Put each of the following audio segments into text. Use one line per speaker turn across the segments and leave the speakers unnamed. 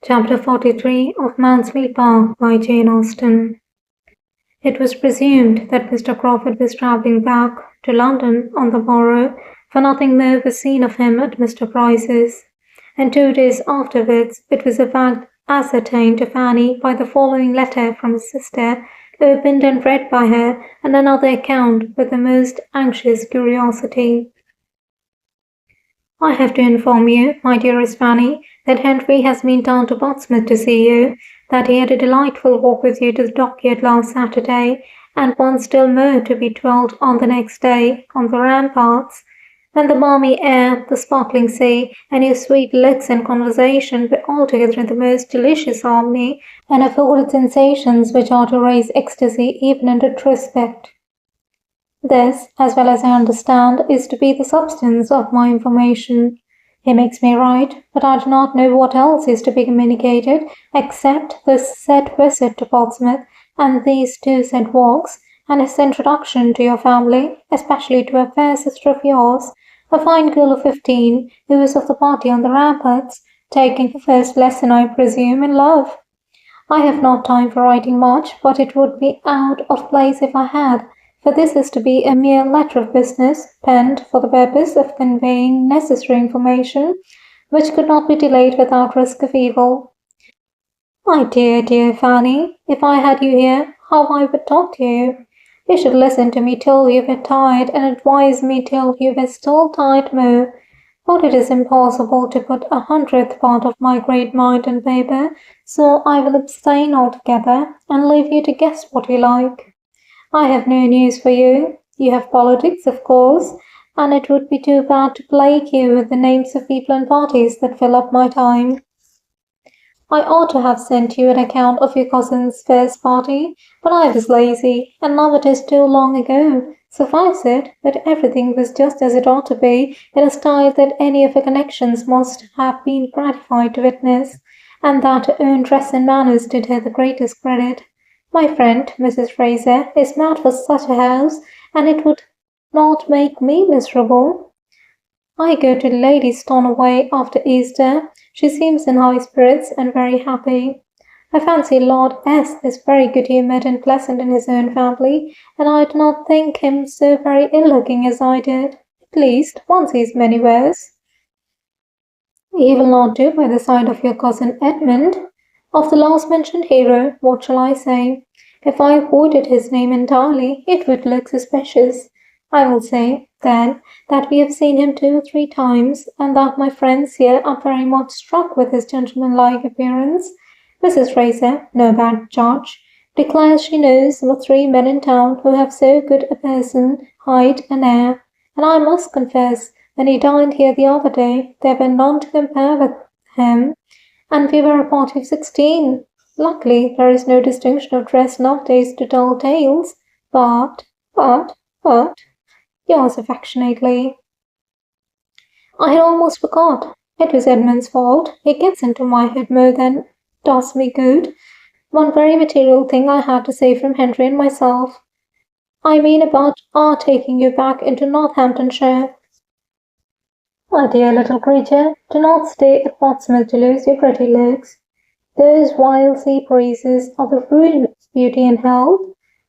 Chapter 43 of Mansfield Park by Jane Austen. It was presumed that Mr. Crawford was travelling back to London on the morrow, for nothing more was seen of him at Mr. Price's, and 2 days afterwards it was in fact ascertained to Fanny by the following letter from his sister, opened and read by her, and another account with the most anxious curiosity. I have to inform you, my dearest Fanny, that Henry has been down to Portsmouth to see you, that he had a delightful walk with you to the dockyard last Saturday, and one still more to be dwelt on the next day, on the ramparts, when the balmy air, the sparkling sea, and your sweet looks and conversation were altogether in the most delicious harmony, and afforded sensations which are to raise ecstasy even in retrospect. This, as well as I understand, is to be the substance of my information. He makes me write, but I do not know what else is to be communicated except this said visit to Portsmouth and these 2 said walks, and his introduction to your family, especially to a fair sister of yours, a fine girl of 15, who is of the party on the ramparts, taking her first lesson, I presume, in love. I have not time for writing much, but it would be out of place if I had, for this is to be a mere letter of business, penned for the purpose of conveying necessary information, which could not be delayed without risk of evil. My dear, dear Fanny, if I had you here, how I would talk to you! You should listen to me till you were tired, and advise me till you were still tired more. But it is impossible to put 100th part of my great mind on paper, so I will abstain altogether, and leave you to guess what you like. I have no news for you. You have politics, of course, and it would be too bad to plague you with the names of people and parties that fill up my time. I ought to have sent you an account of your cousin's first party, but I was lazy, and now it is too long ago. Suffice it that everything was just as it ought to be, in a style that any of her connections must have been gratified to witness, and that her own dress and manners did her the greatest credit. My friend, Mrs. Fraser, is mad for such a house, and it would not make me miserable. I go to Lady Stornoway after Easter. She seems in high spirits and very happy. I fancy Lord S. is very good-humoured and pleasant in his own family, and I do not think him so very ill-looking as I did. At least, one sees many wares. He will not do by the side of your cousin Edmund. Of the last-mentioned hero, what shall I say? If I avoided his name entirely, it would look suspicious. I will say, then, that we have seen him 2 or 3 times, and that my friends here are very much struck with his gentlemanlike appearance. Mrs. Fraser, no bad judge, declares she knows but 3 men in town who have so good a person, height, and air, and I must confess, when he dined here the other day, there were none to compare with him, and we were a party of 16. Luckily, there is no distinction of dress nowadays to tell tales, but, yours affectionately. I had almost forgot. It was Edmund's fault. He gets into my head more than does me good. One very material thing I had to say from Henry and myself. I mean about our taking you back into Northamptonshire. My dear little creature, do not stay at Portsmouth to lose your pretty legs. Those wild sea breezes are the ruin of beauty and health.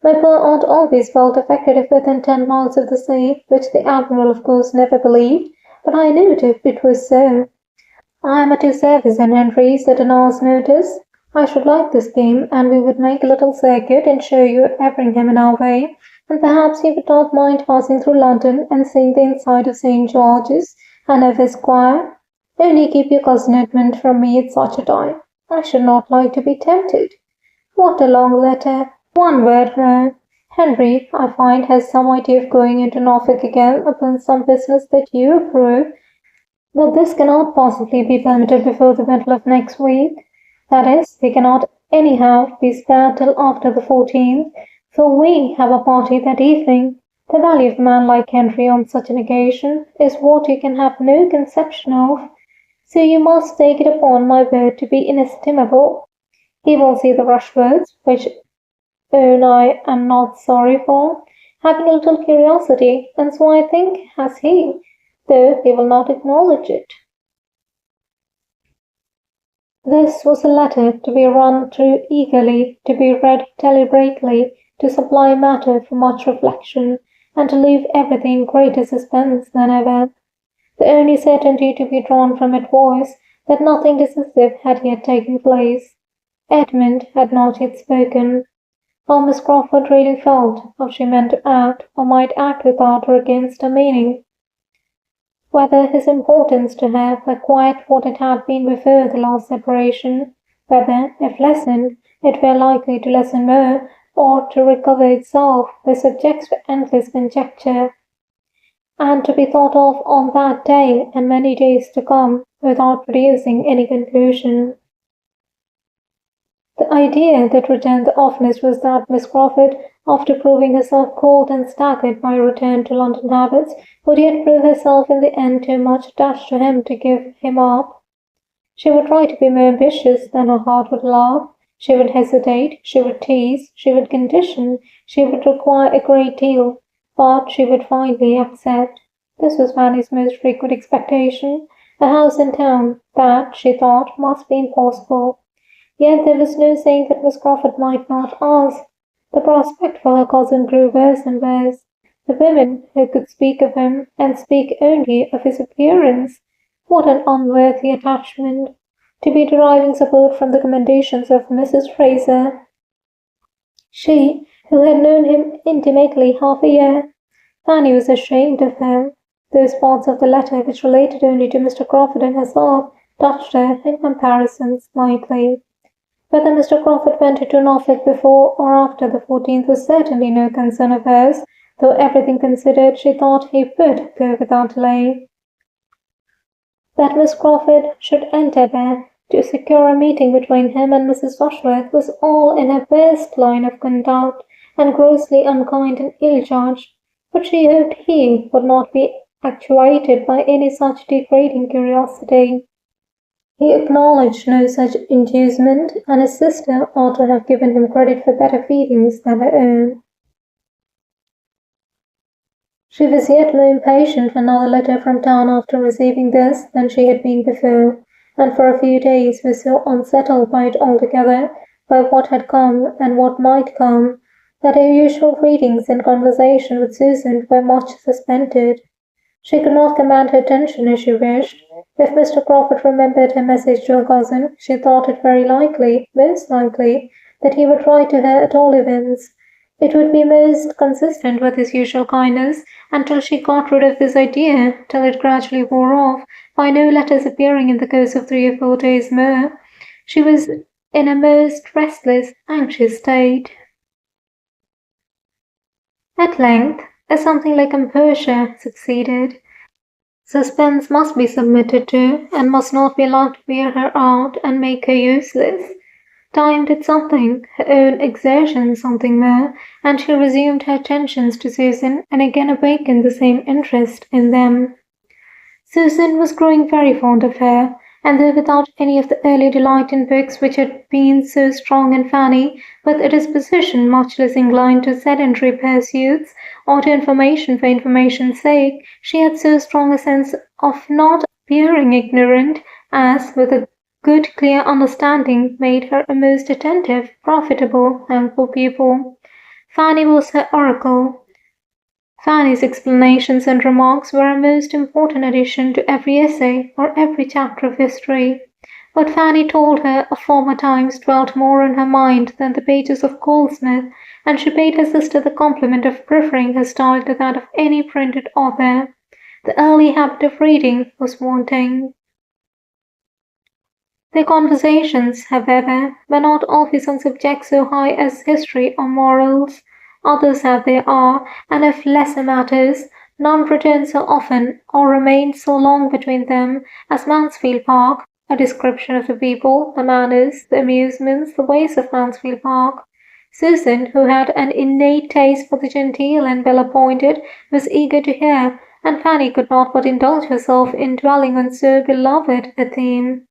My poor aunt always felt affected if within 10 miles of the sea, which the Admiral of course never believed, but I knew it was so. I am at your service, and Henry's at an hour's notice. I should like the scheme, and we would make a little circuit and show you Everingham in our way, and perhaps you would not mind passing through London and seeing the inside of St. George's, Hanover Square. Only keep your cousin Edmund from me at such a time. I should not like to be tempted. What a long letter! 1 word more. Henry, I find, has some idea of going into Norfolk again upon some business that you approve, but this cannot possibly be permitted before the middle of next week. That is, he cannot anyhow be spared till after the 14th, for we have a party that evening. The value of a man like Henry on such an occasion is what you can have no conception of, so you must take it upon my word to be inestimable. He will see the Rushworths, which own I am not sorry for, having a little curiosity, and so I think has he, though he will not acknowledge it. This was a letter to be run through eagerly, to be read deliberately, to supply matter for much reflection, and to leave everything in greater suspense than ever. The only certainty to be drawn from it was that nothing decisive had yet taken place. Edmund had not yet spoken. How Miss Crawford really felt, how she meant to act, or might act without or against her meaning, whether his importance to her were quite what it had been before the last separation, whether, if lessened, it were likely to lessen more, or to recover itself, were subjects for endless conjecture, and to be thought of on that day and many days to come, without producing any conclusion. The idea that returned the oftenest was that Miss Crawford, after proving herself cold and staggered by a return to London habits, would yet prove herself in the end too much attached to him to give him up. She would try to be more ambitious than her heart would allow. She would hesitate, she would tease, she would condition, she would require a great deal, but she would finally accept. This was Fanny's most frequent expectation, a house in town, that, she thought, must be impossible. Yet there was no saying that Miss Crawford might not ask. The prospect for her cousin grew worse and worse. The women who could speak of him, and speak only of his appearance, what an unworthy attachment! To be deriving support from the commendations of Mrs. Fraser, she, who had known him intimately half a year. Fanny was ashamed of her. Those parts of the letter which related only to Mr. Crawford and herself touched her, in comparison, slightly. Whether Mr. Crawford went into Norfolk before or after the 14th was certainly no concern of hers, though everything considered, she thought he would go without delay. That Miss Crawford should enter there to secure a meeting between him and Mrs. Rushworth was all in her best line of conduct, and grossly unkind and ill-judged, but she hoped he would not be actuated by any such degrading curiosity. He acknowledged no such inducement, and his sister ought to have given him credit for better feelings than her own. She was yet more impatient for another letter from town after receiving this than she had been before, and for a few days was so unsettled by it altogether, by what had come and what might come, that her usual readings and conversation with Susan were much suspended. She could not command her attention as she wished. If Mr. Crawford remembered her message to her cousin, she thought it very likely, most likely, that he would write to her at all events. It would be most consistent with his usual kindness, until she got rid of this idea, till it gradually wore off, by no letters appearing in the course of 3 or 4 days more. She was in a most restless, anxious state. At length, as something like composure succeeded. Suspense must be submitted to, and must not be allowed to wear her out and make her useless. Time did something, her own exertion something more, and she resumed her attentions to Susan and again awakened the same interest in them. Susan was growing very fond of her, and though without any of the early delight in books which had been so strong in Fanny, with a disposition much less inclined to sedentary pursuits, or to information for information's sake, she had so strong a sense of not appearing ignorant, as, with a good clear understanding, made her a most attentive, profitable, helpful pupil. Fanny was her oracle. Fanny's explanations and remarks were a most important addition to every essay or every chapter of history. What Fanny told her of former times dwelt more in her mind than the pages of Goldsmith, and she paid her sister the compliment of preferring her style to that of any printed author. The early habit of reading was wanting. Their conversations, however, were not always on subjects so high as history or morals. Others had their hour, and of lesser matters. None returned so often, or remained so long between them, as Mansfield Park, a description of the people, the manners, the amusements, the ways of Mansfield Park. Susan, who had an innate taste for the genteel and well-appointed, was eager to hear, and Fanny could not but indulge herself in dwelling on so beloved a theme.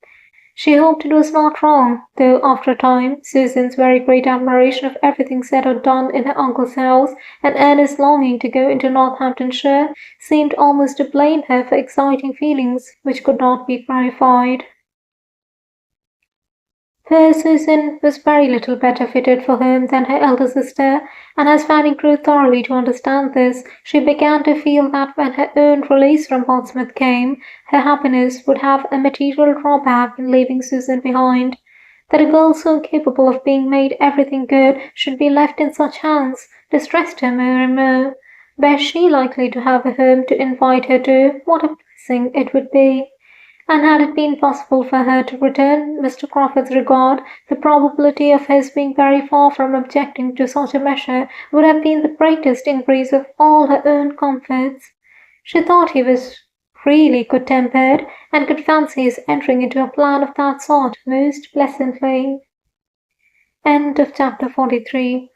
She hoped it was not wrong, though after a time, Susan's very great admiration of everything said or done in her uncle's house, and earnest longing to go into Northamptonshire, seemed almost to blame her for exciting feelings which could not be gratified. For Susan was very little better fitted for home than her elder sister, and as Fanny grew thoroughly to understand this, she began to feel that when her own release from Portsmouth came, her happiness would have a material drawback in leaving Susan behind. That a girl so capable of being made everything good should be left in such hands distressed her more and more. Were she likely to have a home to invite her to, what a blessing it would be! And had it been possible for her to return Mr. Crawford's regard, the probability of his being very far from objecting to such a measure would have been the greatest increase of all her own comforts. She thought he was really good-tempered, and could fancy his entering into a plan of that sort most pleasantly. End of chapter 43.